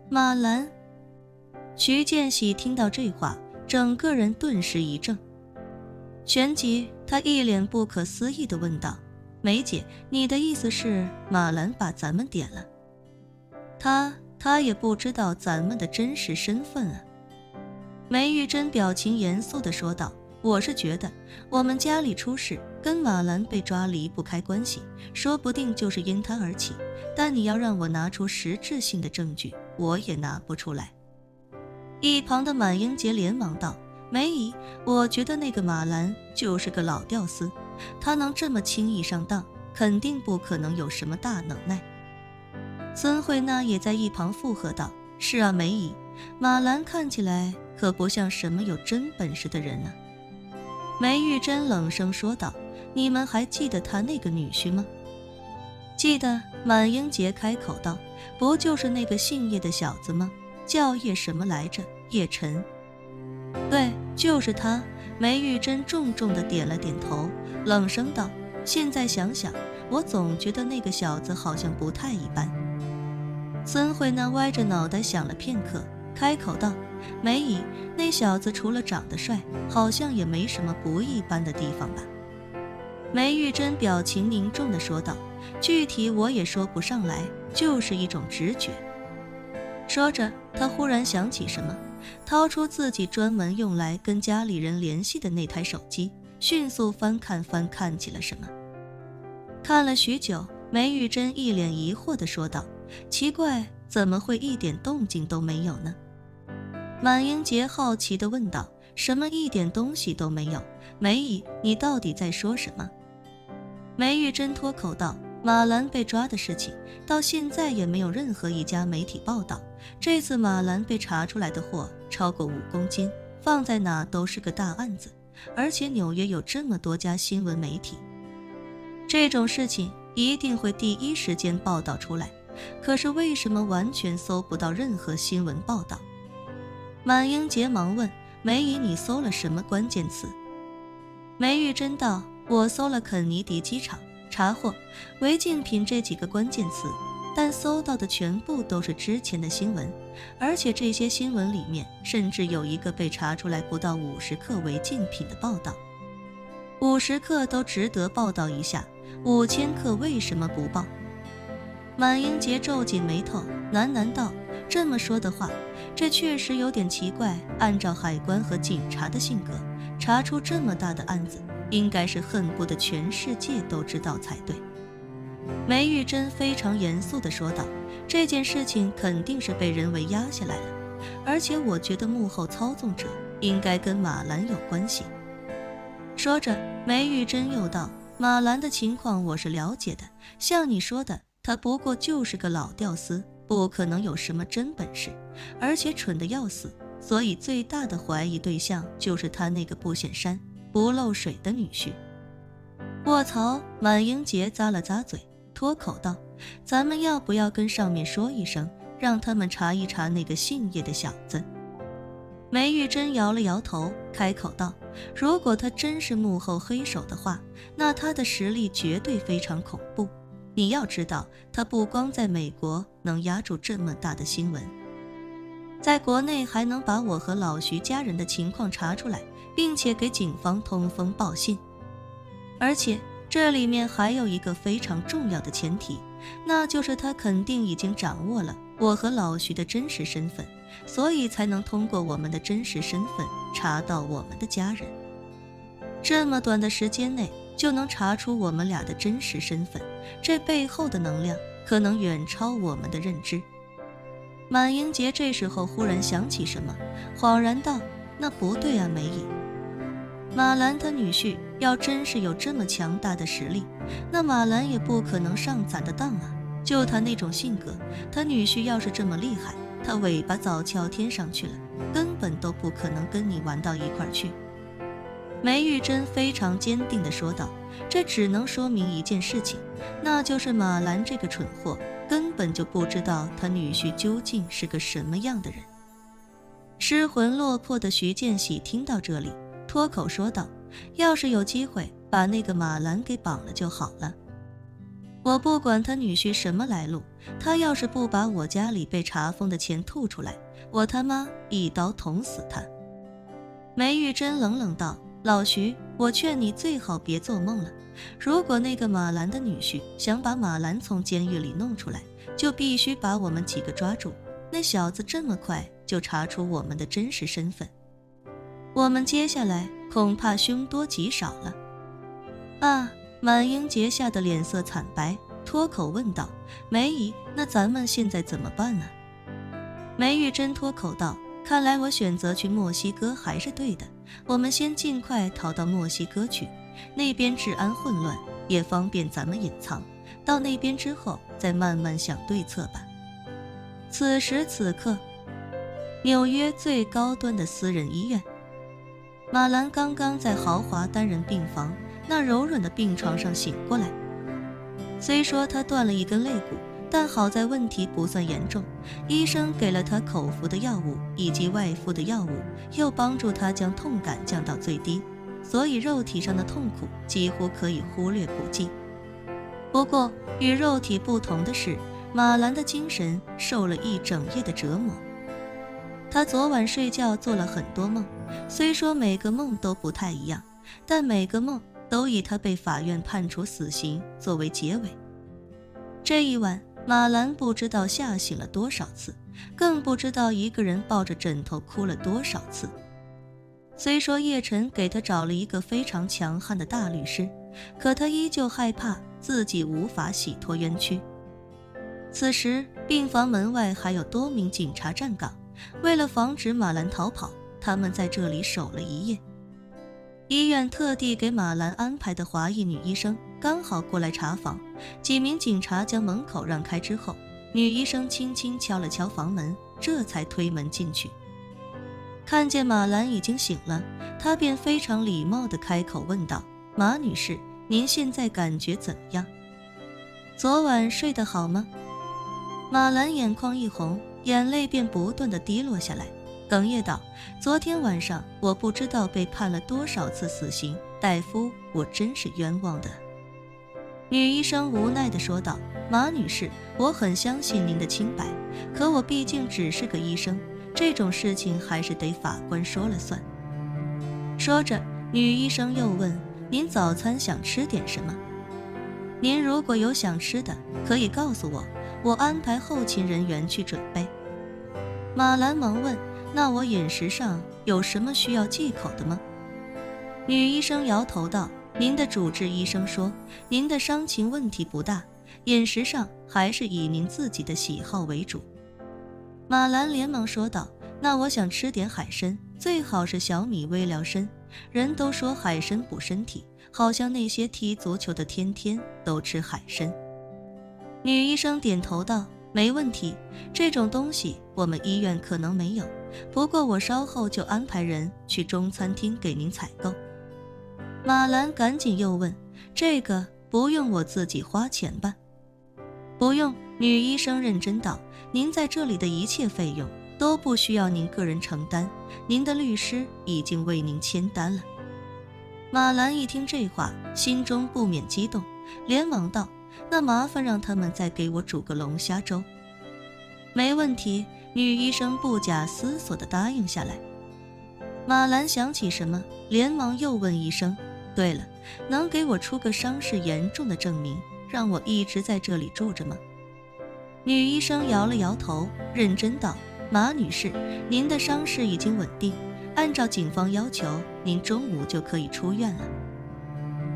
马兰。徐建喜听到这话，整个人顿时一怔，旋即他一脸不可思议地问道：梅姐，你的意思是马兰把咱们点了？他也不知道咱们的真实身份啊。梅玉珍表情严肃地说道：我是觉得我们家里出事跟马兰被抓离不开关系，说不定就是因他而起，但你要让我拿出实质性的证据，我也拿不出来。一旁的满英杰连忙道：梅姨，我觉得那个马兰就是个老屌丝，他能这么轻易上当，肯定不可能有什么大能耐。孙慧娜也在一旁附和道：是啊，梅姨，马兰看起来可不像什么有真本事的人呢。梅玉珍冷声说道：你们还记得他那个女婿吗？记得。满英杰开口道：不就是那个姓叶的小子吗？叫叶什么来着？叶晨。对，就是他。梅玉珍重重地点了点头，冷声道：现在想想，我总觉得那个小子好像不太一般。孙慧那歪着脑袋想了片刻，开口道：梅姨，那小子除了长得帅，好像也没什么不一般的地方吧？梅玉珍表情凝重地说道：具体我也说不上来，就是一种直觉。说着，他忽然想起什么，掏出自己专门用来跟家里人联系的那台手机，迅速翻看起了什么。看了许久，梅玉珍一脸疑惑地说道：奇怪，怎么会一点动静都没有呢？满英杰好奇地问道：什么一点东西都没有？梅姨，你到底在说什么？梅玉珍脱口道：马兰被抓的事情到现在也没有任何一家媒体报道，这次马兰被查出来的货超过5公斤，放在哪都是个大案子，而且纽约有这么多家新闻媒体，这种事情一定会第一时间报道出来，可是为什么完全搜不到任何新闻报道？满英杰忙问：梅姨，你搜了什么关键词？梅玉珍道：我搜了肯尼迪机场、查获、违禁品这几个关键词，但搜到的全部都是之前的新闻，而且这些新闻里面甚至有一个被查出来不到50克违禁品的报道。50克都值得报道一下，5000克为什么不报？满英杰皱紧眉头，喃喃道：这么说的话，这确实有点奇怪，按照海关和警察的性格，查出这么大的案子，应该是恨不得全世界都知道才对。梅玉珍非常严肃地说道：这件事情肯定是被人为压下来了，而且我觉得幕后操纵者应该跟马兰有关系。说着，梅玉珍又道：马兰的情况我是了解的，像你说的，他不过就是个老屌丝，不可能有什么真本事，而且蠢得要死，所以最大的怀疑对象就是他那个不显山不漏水的女婿。卧槽！满英杰咂了咂嘴，脱口道：咱们要不要跟上面说一声，让他们查一查那个姓叶的小子？梅玉珍摇了摇头，开口道：如果他真是幕后黑手的话，那他的实力绝对非常恐怖。你要知道，他不光在美国能压住这么大的新闻，在国内还能把我和老徐家人的情况查出来，并且给警方通风报信。而且这里面还有一个非常重要的前提，那就是他肯定已经掌握了我和老徐的真实身份，所以才能通过我们的真实身份查到我们的家人。这么短的时间内就能查出我们俩的真实身份，这背后的能量可能远超我们的认知。满英杰这时候忽然想起什么，恍然道：那不对啊，梅姨，马兰他女婿要真是有这么强大的实力，那马兰也不可能上咱的当啊。就他那种性格，他女婿要是这么厉害，他尾巴早翘天上去了，根本都不可能跟你玩到一块儿去。梅玉珍非常坚定地说道：这只能说明一件事情，那就是马兰这个蠢货根本就不知道他女婿究竟是个什么样的人。失魂落魄的徐建喜听到这里，脱口说道：要是有机会把那个马兰给绑了就好了。我不管他女婿什么来路，他要是不把我家里被查封的钱吐出来，我他妈一刀捅死他。梅玉珍冷冷道：老徐，我劝你最好别做梦了，如果那个马兰的女婿想把马兰从监狱里弄出来，就必须把我们几个抓住，那小子这么快就查出我们的真实身份，我们接下来恐怕凶多吉少了。啊！满英杰吓得脸色惨白，脱口问道：梅姨，那咱们现在怎么办呢？梅玉珍脱口道：看来我选择去墨西哥还是对的，我们先尽快逃到墨西哥去，那边治安混乱，也方便咱们隐藏，到那边之后再慢慢想对策吧。此时此刻，纽约最高端的私人医院，马兰刚刚在豪华单人病房那柔软的病床上醒过来。虽说他断了一根肋骨，但好在问题不算严重，医生给了他口服的药物以及外敷的药物，又帮助他将痛感降到最低，所以肉体上的痛苦几乎可以忽略不计。不过与肉体不同的是，马兰的精神受了一整夜的折磨。他昨晚睡觉做了很多梦，虽说每个梦都不太一样，但每个梦都以他被法院判处死刑作为结尾。这一晚，马兰不知道吓醒了多少次，更不知道一个人抱着枕头哭了多少次。虽说叶晨给他找了一个非常强悍的大律师，可他依旧害怕自己无法洗脱冤屈。此时病房门外还有多名警察站岗，为了防止马兰逃跑，他们在这里守了一夜。医院特地给马兰安排的华裔女医生刚好过来查房，几名警察将门口让开之后，女医生轻轻敲了敲房门，这才推门进去。看见马兰已经醒了，她便非常礼貌地开口问道：马女士，您现在感觉怎么样？昨晚睡得好吗？马兰眼眶一红，眼泪便不断地滴落下来，哽咽道：昨天晚上我不知道被判了多少次死刑，大夫，我真是冤枉的。女医生无奈地说道：马女士，我很相信您的清白，可我毕竟只是个医生，这种事情还是得法官说了算。说着，女医生又问：您早餐想吃点什么？您如果有想吃的，可以告诉我，我安排后勤人员去准备。马兰忙问：那我饮食上有什么需要忌口的吗？女医生摇头道：您的主治医生说，您的伤情问题不大，饮食上还是以您自己的喜好为主。马兰连忙说道：那我想吃点海参，最好是小米微疗参，人都说海参补身体，好像那些踢足球的天天都吃海参。女医生点头道：没问题，这种东西我们医院可能没有，不过我稍后就安排人去中餐厅给您采购。马兰赶紧又问：这个不用我自己花钱吧？不用，女医生认真道：您在这里的一切费用都不需要您个人承担，您的律师已经为您签单了。马兰一听这话，心中不免激动，连忙道：那麻烦让他们再给我煮个龙虾粥。没问题，女医生不假思索地答应下来。马兰想起什么，连忙又问医生：对了，能给我出个伤势严重的证明，让我一直在这里住着吗？女医生摇了摇头，认真道：马女士，您的伤势已经稳定，按照警方要求，您中午就可以出院了。